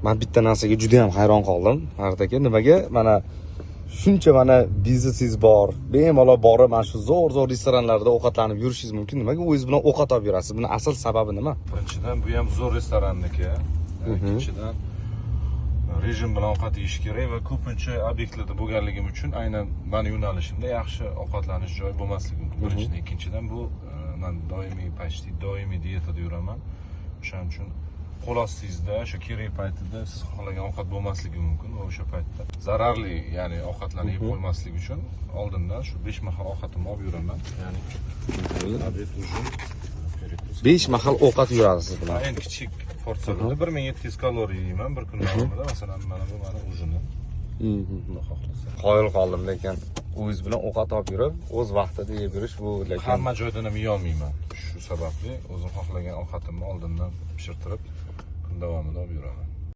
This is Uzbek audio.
Men bitta narsaga juda ham hayron qoldim. Farhod aka, nimaga mana shuncha mana biznesingiz bor, bemalol borib mana shu zo'r restoranlarda ovqatlanib yurishingiz mumkin. Nimaga o'zingiz bilan ovqat olib yurasiz? Buni asl sababi nima? Birinchidan bu ham zo'r restoranniki. Ikkinchidan rejim bilan ovqat yeyish kerak va ko'pincha obyektlarda bo'lganligim uchun aynan meni yo'nalishimda yaxshi ovqatlanish joyi bo'lmasligi mumkin. Birinchidan, ikkinchidan bu men doimiy dietada yuraman. O'shaning uchun qo'l ostingizda o'sha kerak paytida siz xohlagan ovqat bo'lmasligi mumkin va o'sha paytda zararli, ya'ni ovqatlarni yeb qo'ymaslik uchun oldindan shu 5 mahal ovqatimni olib yuraman. Ya'ni obed, ujin, 5 mahal ovqat yurasiz bilan. eng kichik porsiyalarda 1700 kaloriya yeyman bir kun davomida. Masalan, mana bu meni ujinim. Qoyil qoldim, lekin o'zingiz bilan ovqat olib yurib, o'z vaqtida yeb yurish bu lekin hamma joydan ham yeyolmayman. Shu sababli o'zim xohlagan ovqatimni oldindan pishirtirib kun davomida olib yuraman.